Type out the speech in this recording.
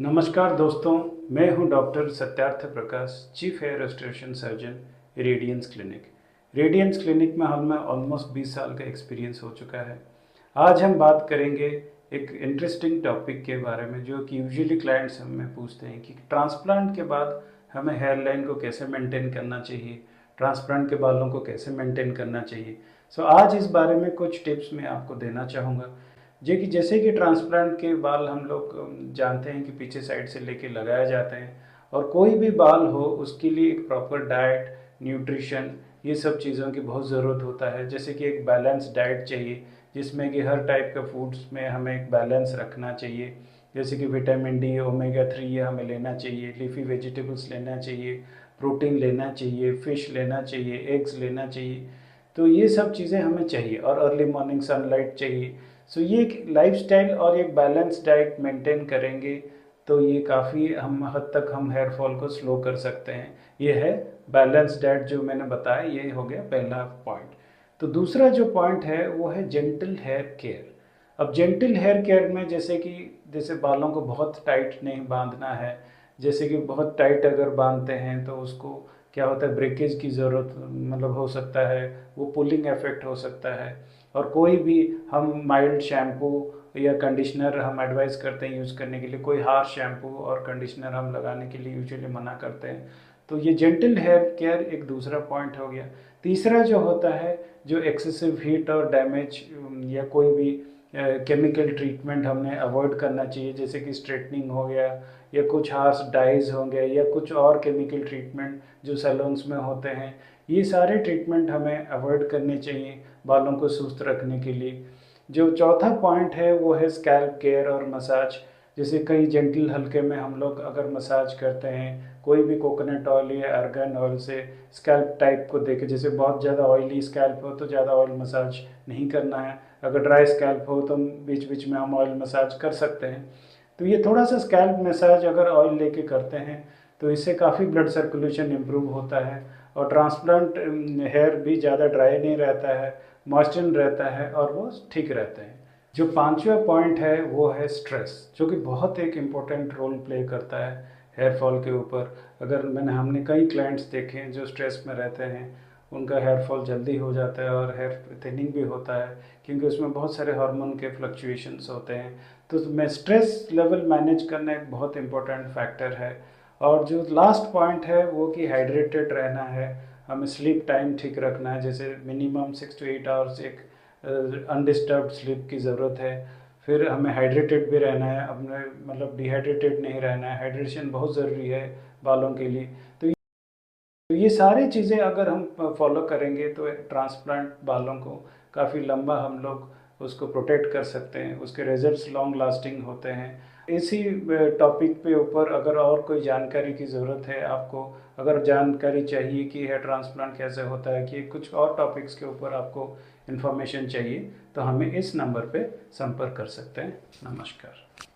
नमस्कार दोस्तों, मैं हूं doctor Satyarth Prakash, chief hair restoration surgeon, Radiance clinic. Radiance clinic में हमें ऑलमोस्ट 20 साल का एक्सपीरियंस हो चुका है। आज हम बात करेंगे एक इंटरेस्टिंग टॉपिक के बारे में जो कि यूजुअली क्लाइंट्स हमें पूछते हैं कि ट्रांसप्लांट के बाद हमें हेयर लाइन को कैसे मेंटेन करना चाहिए, ट्रांसप्लांट के बालों को कैसे मेंटेन करना चाहिए। आज इस बारे में कुछ टिप्स मैं आपको देना चाहूँगा। जैसे कि ट्रांसप्लांट के बाल हम लोग जानते हैं कि पीछे साइड से लेके लगाए जाते हैं, और कोई भी बाल हो उसके लिए एक प्रॉपर डाइट, न्यूट्रिशन, ये सब चीज़ों की बहुत ज़रूरत होता है। जैसे कि एक बैलेंस डाइट चाहिए जिसमें कि हर टाइप का फूड्स में हमें एक बैलेंस रखना चाहिए। जैसे कि विटामिन डी, ओमेगा 3 ये हमें लेना चाहिए, लीफी वेजिटेबल्स लेना चाहिए, प्रोटीन लेना चाहिए, फ़िश लेना चाहिए, एग्स लेना चाहिए। तो ये सब चीज़ें हमें चाहिए, और अर्ली मॉर्निंग सनलाइट चाहिए। ये एक लाइफस्टाइल और एक बैलेंस डाइट मेंटेन करेंगे तो ये काफ़ी हम हद तक हम हेयर फॉल को स्लो कर सकते हैं। ये है बैलेंस डाइट जो मैंने बताया, ये हो गया पहला पॉइंट। तो दूसरा जो पॉइंट है वो है जेंटल हेयर केयर। अब जेंटल हेयर केयर में जैसे बालों को बहुत टाइट नहीं बांधना है। जैसे कि बहुत टाइट अगर बांधते हैं तो उसको क्या होता है, ब्रेकेज की ज़रूरत मतलब हो सकता है, वो पुलिंग इफेक्ट हो सकता है। और कोई भी हम माइल्ड शैम्पू या कंडीशनर हम एडवाइस करते हैं यूज़ करने के लिए, कोई हार्श शैम्पू और कंडीशनर हम लगाने के लिए यूजुअली मना करते हैं। तो ये जेंटल हेयर केयर एक दूसरा पॉइंट हो गया। तीसरा जो होता है, जो एक्सेसिव हीट और डैमेज या कोई भी केमिकल ट्रीटमेंट हमने अवॉइड करना चाहिए। जैसे कि स्ट्रेटनिंग हो गया, या कुछ हार्श डाइज हो गए, या कुछ और केमिकल ट्रीटमेंट जो सैलून्स में होते हैं, ये सारे ट्रीटमेंट हमें अवॉइड करने चाहिए बालों को सुस्त रखने के लिए। जो चौथा पॉइंट है वो है स्कैल्प केयर और मसाज। जैसे कई जेंटल हल्के में हम लोग अगर मसाज करते हैं, कोई भी कोकोनट ऑयल या आर्गन ऑयल से स्कैल्प टाइप को देके, जैसे बहुत ज़्यादा ऑयली स्कैल्प हो तो ज़्यादा ऑयल मसाज नहीं करना है, अगर ड्राई स्कैल्प हो तो बीच बीच में हम ऑयल मसाज कर सकते हैं। तो ये थोड़ा सा स्कैल्प मसाज अगर ऑयल लेके करते हैं तो इससे काफ़ी ब्लड सर्कुलेशन इम्प्रूव होता है, और ट्रांसप्लांट हेयर भी ज़्यादा ड्राई नहीं रहता है, मॉइस्चर रहता है, और वो ठीक रहते हैं। जो पांचवा पॉइंट है वो है स्ट्रेस, जो कि बहुत एक इम्पोर्टेंट रोल प्ले करता है हेयर फॉल के ऊपर। अगर हमने कई क्लाइंट्स देखे हैं जो स्ट्रेस में रहते हैं, उनका हेयर फॉल जल्दी हो जाता है और हेयर थिनिंग भी होता है, क्योंकि उसमें बहुत सारे हार्मोन के फ्लक्चुएशंस होते हैं। तो मैं स्ट्रेस लेवल मैनेज करना एक बहुत इम्पोर्टेंट फैक्टर है। और जो लास्ट पॉइंट है वो कि हाइड्रेटेड रहना है, हमें स्लीप टाइम ठीक रखना है। जैसे मिनिमम 6 to 8 आवर्स एक अनडिस्टर्ब्ड स्लीप की ज़रूरत है। फिर हमें हाइड्रेटेड भी रहना है, अपने मतलब डिहाइड्रेटेड नहीं रहना है। हाइड्रेशन बहुत ज़रूरी है बालों के लिए। तो ये सारी चीज़ें अगर हम फॉलो करेंगे तो ट्रांसप्लांट बालों को काफ़ी लंबा हम लोग उसको प्रोटेक्ट कर सकते हैं, उसके रिजल्ट्स लॉन्ग लास्टिंग होते हैं। इसी टॉपिक पे ऊपर अगर और कोई जानकारी की ज़रूरत है आपको, अगर जानकारी चाहिए कि हेयर ट्रांसप्लांट कैसे होता है, कि कुछ और टॉपिक्स के ऊपर आपको इन्फॉर्मेशन चाहिए, तो हमें इस नंबर पे संपर्क कर सकते हैं। नमस्कार।